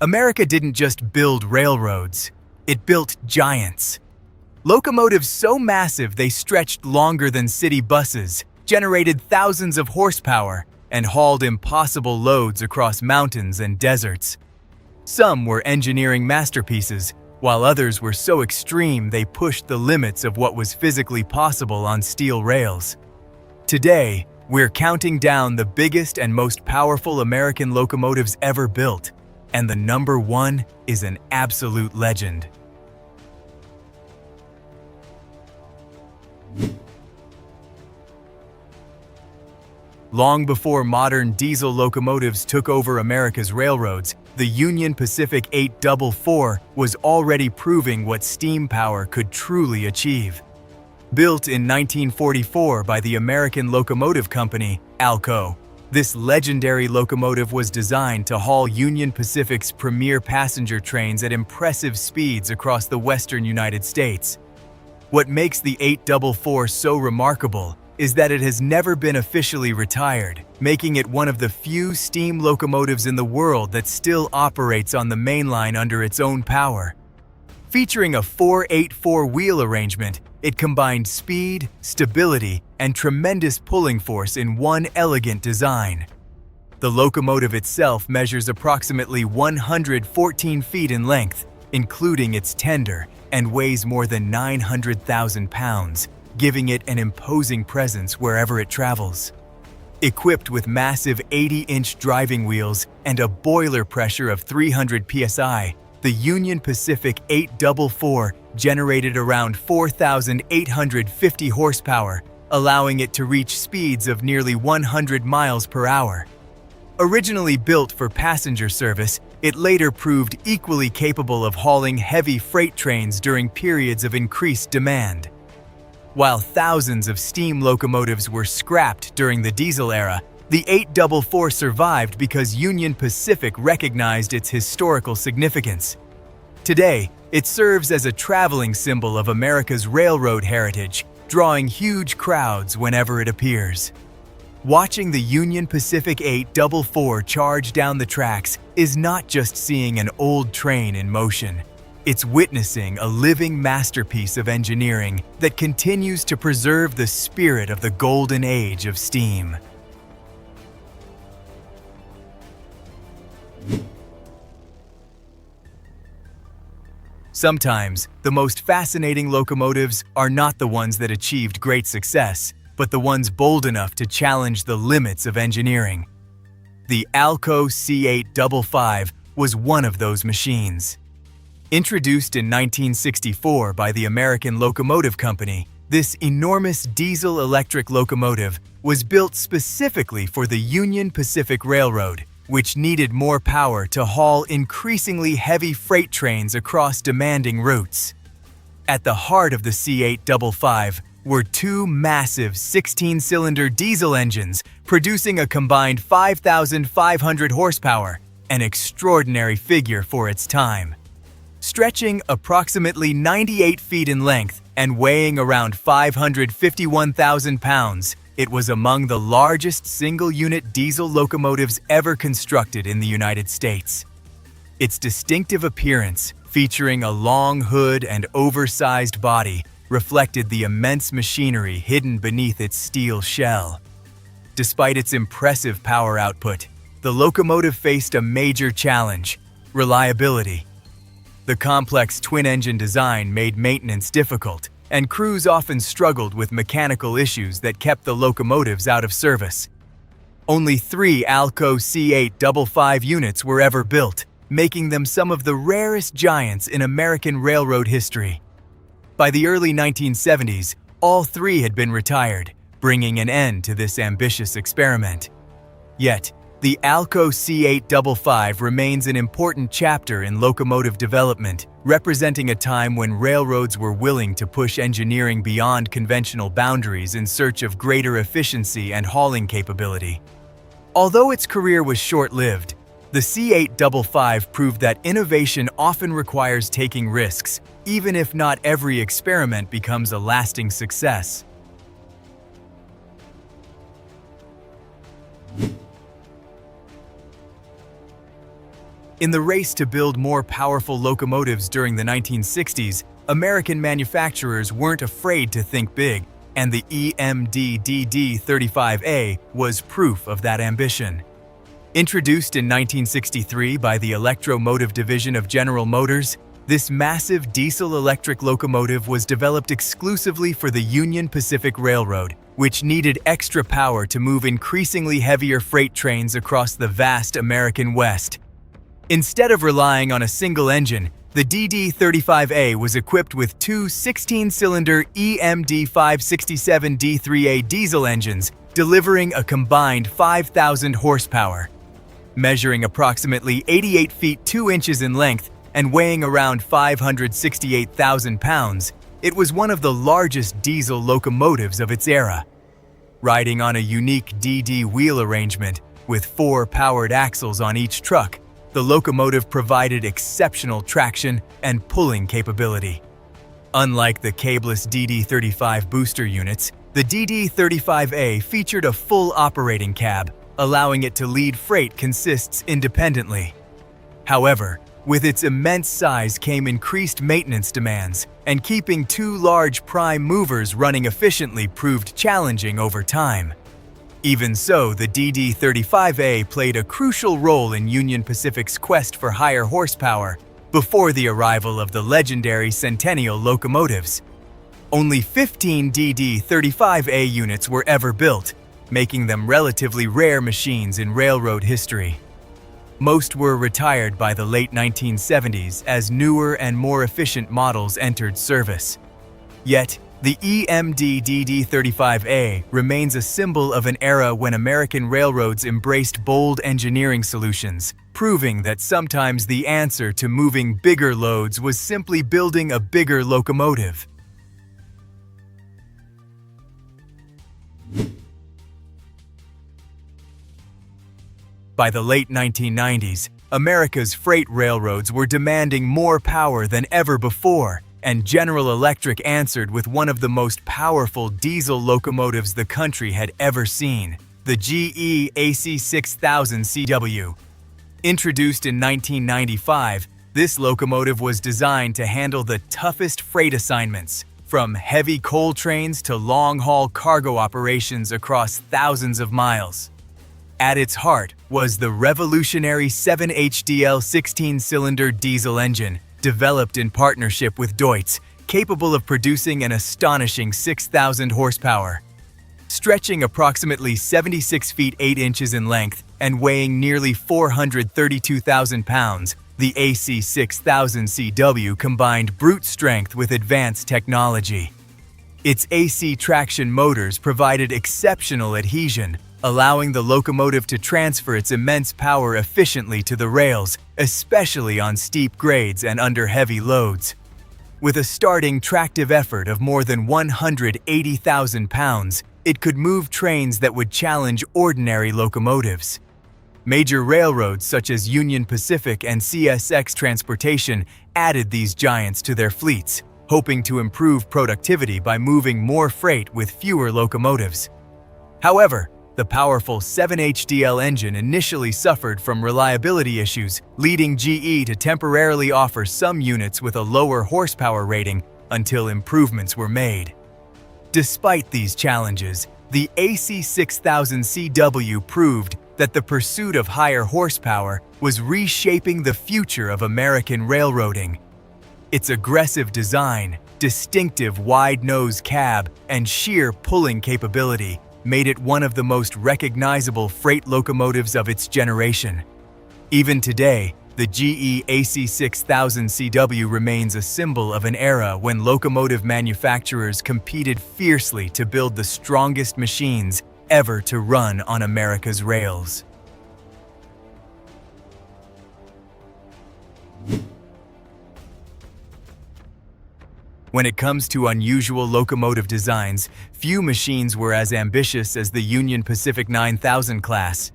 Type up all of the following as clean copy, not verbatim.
America didn't just build railroads, it built giants. Locomotives so massive they stretched longer than city buses, generated thousands of horsepower, and hauled impossible loads across mountains and deserts. Some were engineering masterpieces, while others were so extreme they pushed the limits of what was physically possible on steel rails. Today, we're counting down the biggest and most powerful American locomotives ever built, and the number one is an absolute legend. Long before modern diesel locomotives took over America's railroads, the Union Pacific 844 was already proving what steam power could truly achieve. Built in 1944 by the American Locomotive Company, ALCO, this legendary locomotive was designed to haul Union Pacific's premier passenger trains at impressive speeds across the western United States. What makes the 844 so remarkable is that it has never been officially retired, making it one of the few steam locomotives in the world that still operates on the main line under its own power. Featuring a 4/8/4 wheel arrangement, it combined speed, stability, and tremendous pulling force in one elegant design. The locomotive itself measures approximately 114 feet in length, including its tender, and weighs more than 900,000 pounds, giving it an imposing presence wherever it travels. Equipped with massive 80-inch driving wheels and a boiler pressure of 300 psi, the Union Pacific 844 generated around 4,850 horsepower, allowing it to reach speeds of nearly 100 miles per hour. Originally built for passenger service, it later proved equally capable of hauling heavy freight trains during periods of increased demand. While thousands of steam locomotives were scrapped during the diesel era, the 844 survived because Union Pacific recognized its historical significance. Today, it serves as a traveling symbol of America's railroad heritage, drawing huge crowds whenever it appears. Watching the Union Pacific 844 charge down the tracks is not just seeing an old train in motion. It's witnessing a living masterpiece of engineering that continues to preserve the spirit of the golden age of steam. Sometimes, the most fascinating locomotives are not the ones that achieved great success, but the ones bold enough to challenge the limits of engineering. The ALCO C855 was one of those machines. Introduced in 1964 by the American Locomotive Company, this enormous diesel-electric locomotive was built specifically for the Union Pacific Railroad, which needed more power to haul increasingly heavy freight trains across demanding routes. At the heart of the C855 were two massive 16-cylinder diesel engines producing a combined 5,500 horsepower, an extraordinary figure for its time. Stretching approximately 98 feet in length and weighing around 551,000 pounds, it was among the largest single-unit diesel locomotives ever constructed in the United States. Its distinctive appearance, featuring a long hood and oversized body, reflected the immense machinery hidden beneath its steel shell. Despite its impressive power output, the locomotive faced a major challenge: reliability. The complex twin-engine design made maintenance difficult, and crews often struggled with mechanical issues that kept the locomotives out of service. Only 3 ALCO C855 units were ever built, making them some of the rarest giants in American railroad history. By the early 1970s, all 3 had been retired, bringing an end to this ambitious experiment. Yet, the ALCO C855 remains an important chapter in locomotive development, representing a time when railroads were willing to push engineering beyond conventional boundaries in search of greater efficiency and hauling capability. Although its career was short-lived, the C855 proved that innovation often requires taking risks, even if not every experiment becomes a lasting success. In the race to build more powerful locomotives during the 1960s, American manufacturers weren't afraid to think big, and the EMD DDA40X was proof of that ambition. Introduced in 1963 by the Electromotive Division of General Motors, this massive diesel-electric locomotive was developed exclusively for the Union Pacific Railroad, which needed extra power to move increasingly heavier freight trains across the vast American West. Instead of relying on a single engine, the DD35A was equipped with two 16-cylinder EMD 567D3A diesel engines, delivering a combined 5,000 horsepower. Measuring approximately 88 feet 2 inches in length and weighing around 568,000 pounds, it was one of the largest diesel locomotives of its era. Riding on a unique DD wheel arrangement with 4 powered axles on each truck, the locomotive provided exceptional traction and pulling capability. Unlike the cabless DD35 booster units, the DD35A featured a full operating cab, allowing it to lead freight consists independently. However, with its immense size came increased maintenance demands, and keeping 2 large prime movers running efficiently proved challenging over time. Even so, the DD35A played a crucial role in Union Pacific's quest for higher horsepower before the arrival of the legendary Centennial locomotives. Only 15 DD35A units were ever built, making them relatively rare machines in railroad history. Most were retired by the late 1970s as newer and more efficient models entered service. Yet, the EMD DD35A remains a symbol of an era when American railroads embraced bold engineering solutions, proving that sometimes the answer to moving bigger loads was simply building a bigger locomotive. By the late 1990s, America's freight railroads were demanding more power than ever before, and General Electric answered with one of the most powerful diesel locomotives the country had ever seen, the GE AC6000CW. Introduced in 1995, this locomotive was designed to handle the toughest freight assignments, from heavy coal trains to long-haul cargo operations across thousands of miles. At its heart was the revolutionary 7HDL 16-cylinder diesel engine, developed in partnership with Deutz, capable of producing an astonishing 6,000 horsepower. Stretching approximately 76 feet 8 inches in length and weighing nearly 432,000 pounds, the AC6000CW combined brute strength with advanced technology. Its AC traction motors provided exceptional adhesion, allowing the locomotive to transfer its immense power efficiently to the rails, especially on steep grades and under heavy loads. With a starting tractive effort of more than 180,000 pounds, it could move trains that would challenge ordinary locomotives. Major railroads such as Union Pacific and CSX Transportation added these giants to their fleets, hoping to improve productivity by moving more freight with fewer locomotives. However, the powerful 7HDL engine initially suffered from reliability issues, leading GE to temporarily offer some units with a lower horsepower rating until improvements were made. Despite these challenges, the AC6000CW proved that the pursuit of higher horsepower was reshaping the future of American railroading. Its aggressive design, distinctive wide-nose cab, and sheer pulling capability made it one of the most recognizable freight locomotives of its generation. Even today, the GE AC6000CW remains a symbol of an era when locomotive manufacturers competed fiercely to build the strongest machines ever to run on America's rails. When it comes to unusual locomotive designs, few machines were as ambitious as the Union Pacific 9000 class.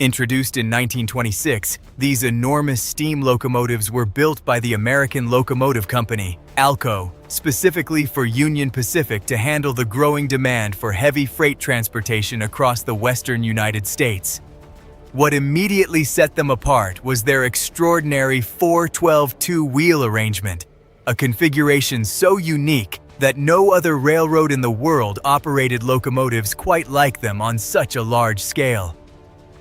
Introduced in 1926, these enormous steam locomotives were built by the American Locomotive Company, ALCO, specifically for Union Pacific to handle the growing demand for heavy freight transportation across the western United States. What immediately set them apart was their extraordinary 4-12-2 wheel arrangement, a configuration so unique that no other railroad in the world operated locomotives quite like them on such a large scale.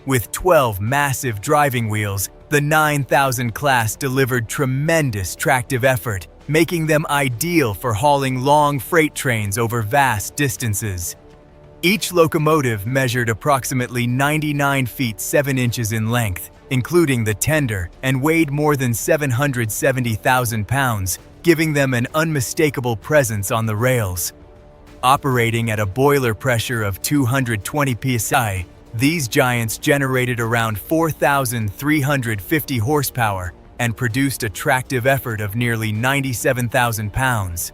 With 12 massive driving wheels, the 9000 class delivered tremendous tractive effort, making them ideal for hauling long freight trains over vast distances. Each locomotive measured approximately 99 feet 7 inches in length, including the tender, and weighed more than 770,000 pounds, giving them an unmistakable presence on the rails. Operating at a boiler pressure of 220 psi, these giants generated around 4,350 horsepower and produced a tractive effort of nearly 97,000 pounds.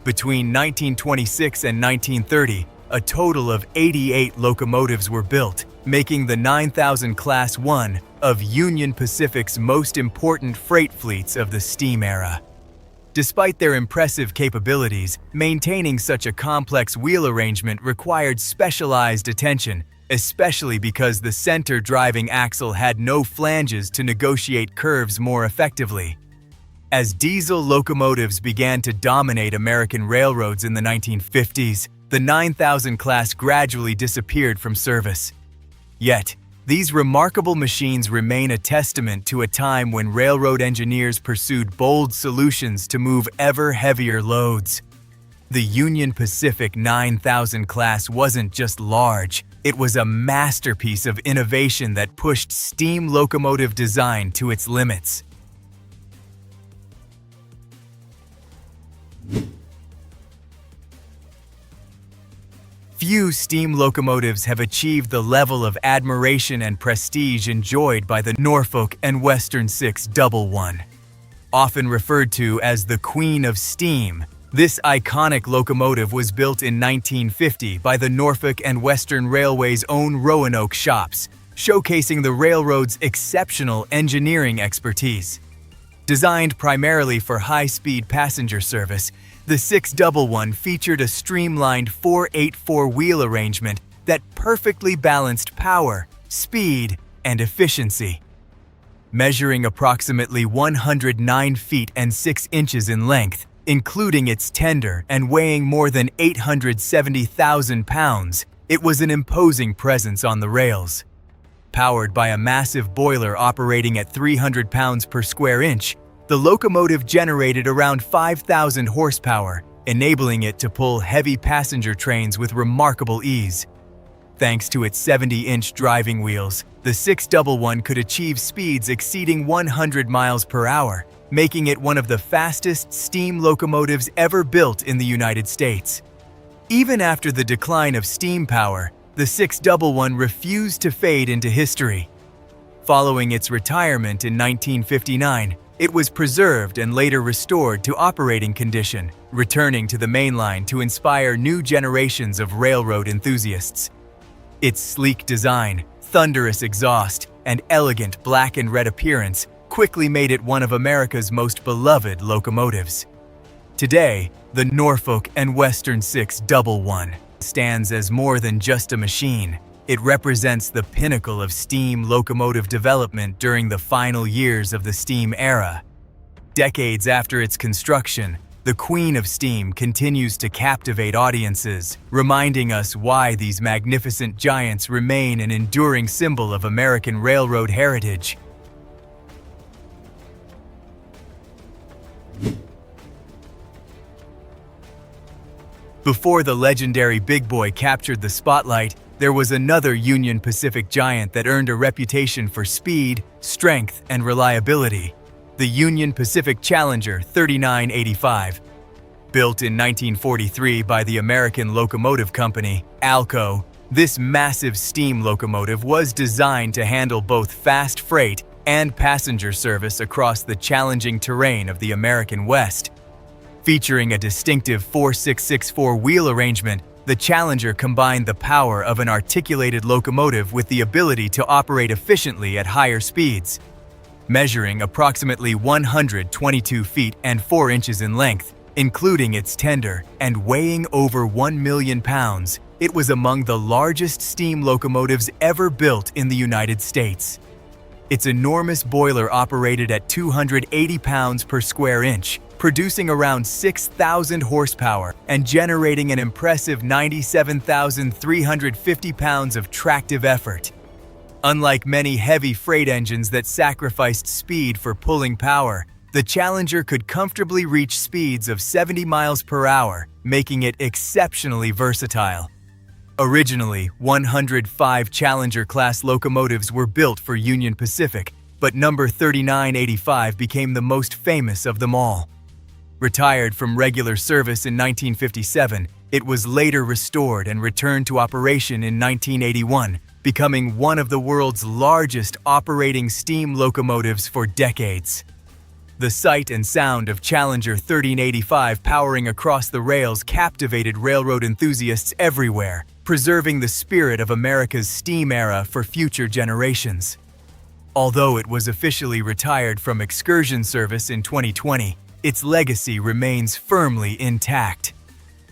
Between 1926 and 1930, a total of 88 locomotives were built, making the 9000 Class one of Union Pacific's most important freight fleets of the steam era. Despite their impressive capabilities, maintaining such a complex wheel arrangement required specialized attention, especially because the center driving axle had no flanges to negotiate curves more effectively. As diesel locomotives began to dominate American railroads in the 1950s, the 9000 class gradually disappeared from service. Yet, these remarkable machines remain a testament to a time when railroad engineers pursued bold solutions to move ever heavier loads. The Union Pacific 9000 class wasn't just large, it was a masterpiece of innovation that pushed steam locomotive design to its limits. Few steam locomotives have achieved the level of admiration and prestige enjoyed by the Norfolk and Western 611. Often referred to as the Queen of Steam, this iconic locomotive was built in 1950 by the Norfolk and Western Railway's own Roanoke shops, showcasing the railroad's exceptional engineering expertise. Designed primarily for high-speed passenger service, the 611 featured a streamlined 4/8-4 wheel arrangement that perfectly balanced power, speed, and efficiency. Measuring approximately 109 feet and 6 inches in length, including its tender, and weighing more than 870,000 pounds, it was an imposing presence on the rails. Powered by a massive boiler operating at 300 pounds per square inch, the locomotive generated around 5,000 horsepower, enabling it to pull heavy passenger trains with remarkable ease. Thanks to its 70-inch driving wheels, the 611 could achieve speeds exceeding 100 miles per hour, making it one of the fastest steam locomotives ever built in the United States. Even after the decline of steam power, the 611 refused to fade into history. Following its retirement in 1959, it was preserved and later restored to operating condition, returning to the mainline to inspire new generations of railroad enthusiasts. Its sleek design, thunderous exhaust, and elegant black and red appearance quickly made it one of America's most beloved locomotives. Today, the Norfolk and Western 611 stands as more than just a machine. It represents the pinnacle of steam locomotive development during the final years of the steam era. Decades after its construction, the Queen of Steam continues to captivate audiences, reminding us why these magnificent giants remain an enduring symbol of American railroad heritage. Before the legendary Big Boy captured the spotlight, there was another Union Pacific giant that earned a reputation for speed, strength, and reliability: the Union Pacific Challenger 3985. Built in 1943 by the American Locomotive Company, ALCO, this massive steam locomotive was designed to handle both fast freight and passenger service across the challenging terrain of the American West. Featuring a distinctive 4/6-6-4 wheel arrangement, the Challenger combined the power of an articulated locomotive with the ability to operate efficiently at higher speeds. Measuring approximately 122 feet and 4 inches in length, including its tender, and weighing over 1 million pounds, It was among the largest steam locomotives ever built in the United States. Its enormous boiler operated at 280 pounds per square inch, producing around 6,000 horsepower and generating an impressive 97,350 pounds of tractive effort. Unlike many heavy freight engines that sacrificed speed for pulling power, the Challenger could comfortably reach speeds of 70 miles per hour, making it exceptionally versatile. Originally, 105 Challenger-class locomotives were built for Union Pacific, but number 3985 became the most famous of them all. Retired from regular service in 1957, it was later restored and returned to operation in 1981, becoming one of the world's largest operating steam locomotives for decades. The sight and sound of Challenger 1385 powering across the rails captivated railroad enthusiasts everywhere, preserving the spirit of America's steam era for future generations. Although it was officially retired from excursion service in 2020, its legacy remains firmly intact.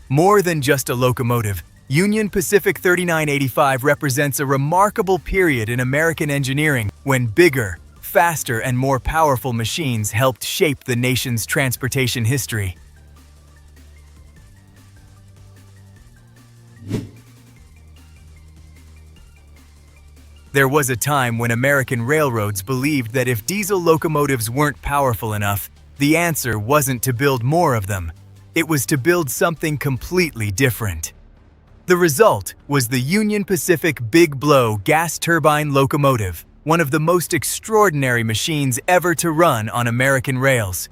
More than just a locomotive, Union Pacific 3985 represents a remarkable period in American engineering when bigger, faster, and more powerful machines helped shape the nation's transportation history. There was a time when American railroads believed that if diesel locomotives weren't powerful enough, the answer wasn't to build more of them. It was to build something completely different. The result was the Union Pacific Big Blow Gas Turbine locomotive, one of the most extraordinary machines ever to run on American rails.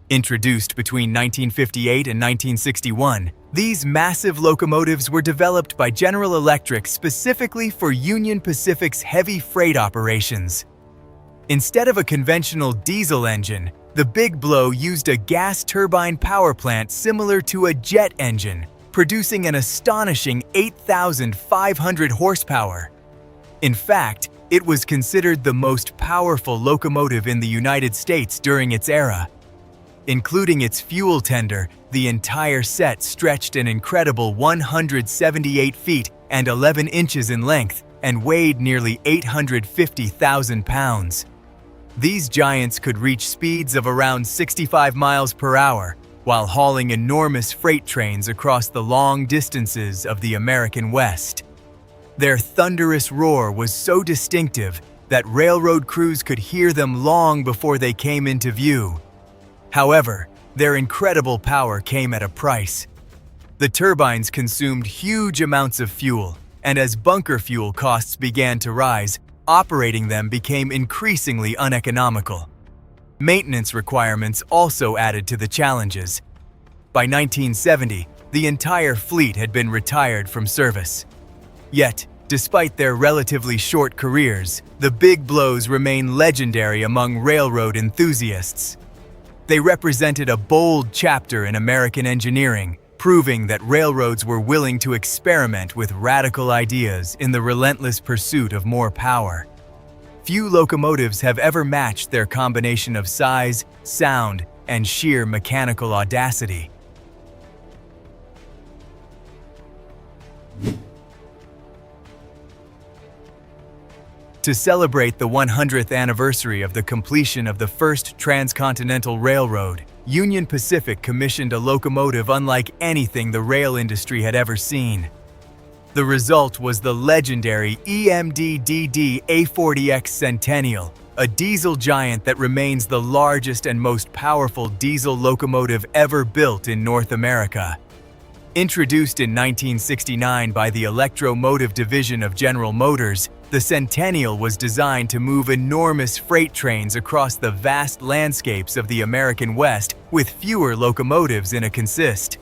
Introduced between 1958 and 1961, these massive locomotives were developed by General Electric specifically for Union Pacific's heavy freight operations. Instead of a conventional diesel engine, the Big Blow used a gas turbine power plant similar to a jet engine, producing an astonishing 8,500 horsepower. In fact, it was considered the most powerful locomotive in the United States during its era. Including its fuel tender, the entire set stretched an incredible 178 feet and 11 inches in length and weighed nearly 850,000 pounds. These giants could reach speeds of around 65 miles per hour, while hauling enormous freight trains across the long distances of the American West. Their thunderous roar was so distinctive that railroad crews could hear them long before they came into view. However, their incredible power came at a price. The turbines consumed huge amounts of fuel, and as bunker fuel costs began to rise, operating them became increasingly uneconomical. Maintenance requirements also added to the challenges. By 1970, the entire fleet had been retired from service. Yet, despite their relatively short careers, the Big Blows remain legendary among railroad enthusiasts. They represented a bold chapter in American engineering, proving that railroads were willing to experiment with radical ideas in the relentless pursuit of more power. Few locomotives have ever matched their combination of size, sound, and sheer mechanical audacity. To celebrate the 100th anniversary of the completion of the first transcontinental railroad, Union Pacific commissioned a locomotive unlike anything the rail industry had ever seen. The result was the legendary EMD DDA40X Centennial, a diesel giant that remains the largest and most powerful diesel locomotive ever built in North America. Introduced in 1969 by the Electromotive Division of General Motors, the Centennial was designed to move enormous freight trains across the vast landscapes of the American West with fewer locomotives in a consist.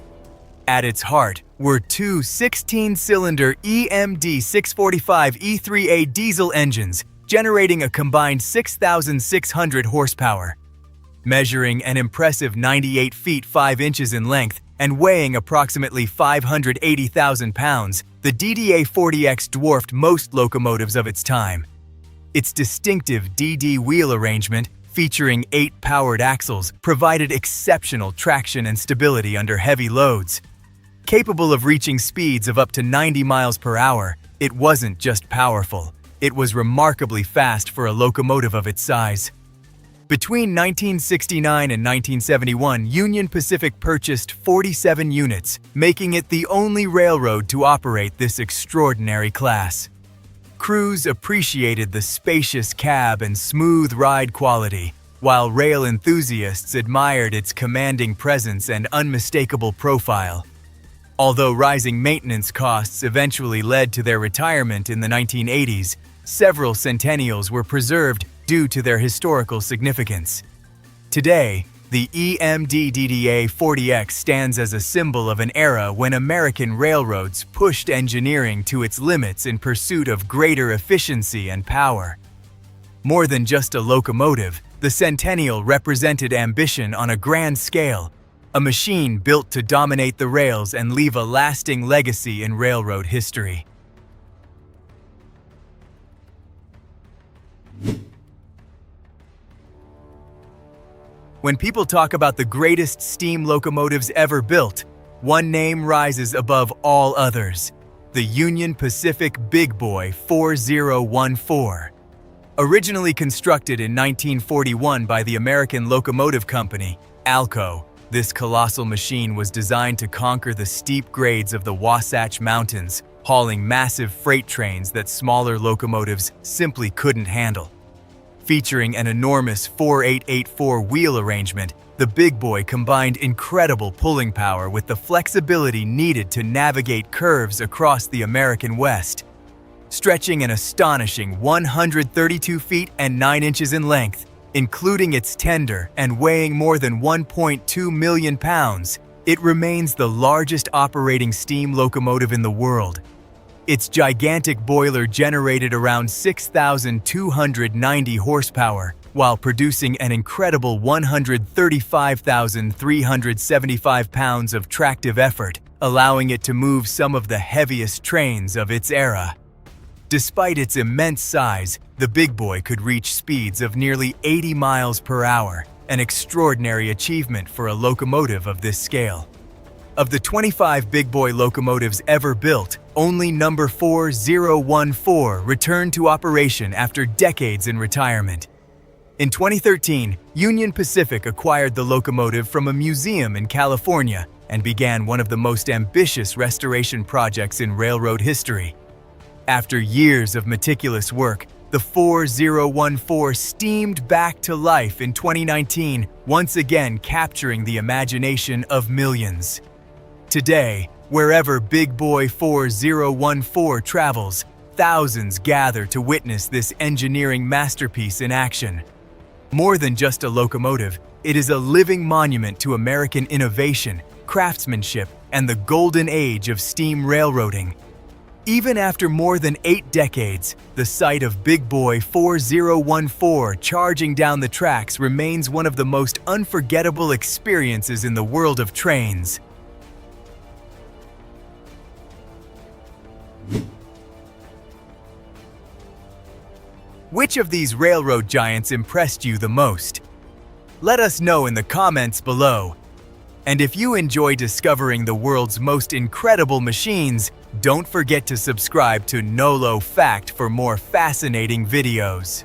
At its heart were two 16-cylinder EMD 645 E3A diesel engines, generating a combined 6,600 horsepower. Measuring an impressive 98 feet 5 inches in length and weighing approximately 580,000 pounds, the DDA40X dwarfed most locomotives of its time. Its distinctive DD wheel arrangement, featuring 8 powered axles, provided exceptional traction and stability under heavy loads. Capable of reaching speeds of up to 90 miles per hour, it wasn't just powerful, it was remarkably fast for a locomotive of its size. Between 1969 and 1971, Union Pacific purchased 47 units, making it the only railroad to operate this extraordinary class. Crews appreciated the spacious cab and smooth ride quality, while rail enthusiasts admired its commanding presence and unmistakable profile. Although rising maintenance costs eventually led to their retirement in the 1980s, several Centennials were preserved due to their historical significance. Today, the EMD DDA40X stands as a symbol of an era when American railroads pushed engineering to its limits in pursuit of greater efficiency and power. More than just a locomotive, the Centennial represented ambition on a grand scale, a machine built to dominate the rails and leave a lasting legacy in railroad history. When people talk about the greatest steam locomotives ever built, one name rises above all others: the Union Pacific Big Boy 4014. Originally constructed in 1941 by the American Locomotive Company, ALCO, this colossal machine was designed to conquer the steep grades of the Wasatch Mountains, hauling massive freight trains that smaller locomotives simply couldn't handle. Featuring an enormous 4884 wheel arrangement, the Big Boy combined incredible pulling power with the flexibility needed to navigate curves across the American West. Stretching an astonishing 132 feet and 9 inches in length, including its tender and weighing more than 1.2 million pounds, it remains the largest operating steam locomotive in the world. Its gigantic boiler generated around 6,290 horsepower, while producing an incredible 135,375 pounds of tractive effort, allowing it to move some of the heaviest trains of its era. Despite its immense size, the Big Boy could reach speeds of nearly 80 miles per hour, an extraordinary achievement for a locomotive of this scale. Of the 25 Big Boy locomotives ever built, only number 4014 returned to operation after decades in retirement. In 2013, Union Pacific acquired the locomotive from a museum in California and began one of the most ambitious restoration projects in railroad history. After years of meticulous work, the 4014 steamed back to life in 2019, once again capturing the imagination of millions. Today, wherever Big Boy 4014 travels, thousands gather to witness this engineering masterpiece in action. More than just a locomotive, it is a living monument to American innovation, craftsmanship, and the golden age of steam railroading. Even after more than 8 decades, the sight of Big Boy 4014 charging down the tracks remains one of the most unforgettable experiences in the world of trains. Which of these railroad giants impressed you the most? Let us know in the comments below. And if you enjoy discovering the world's most incredible machines, don't forget to subscribe to NOLO Fact for more fascinating videos.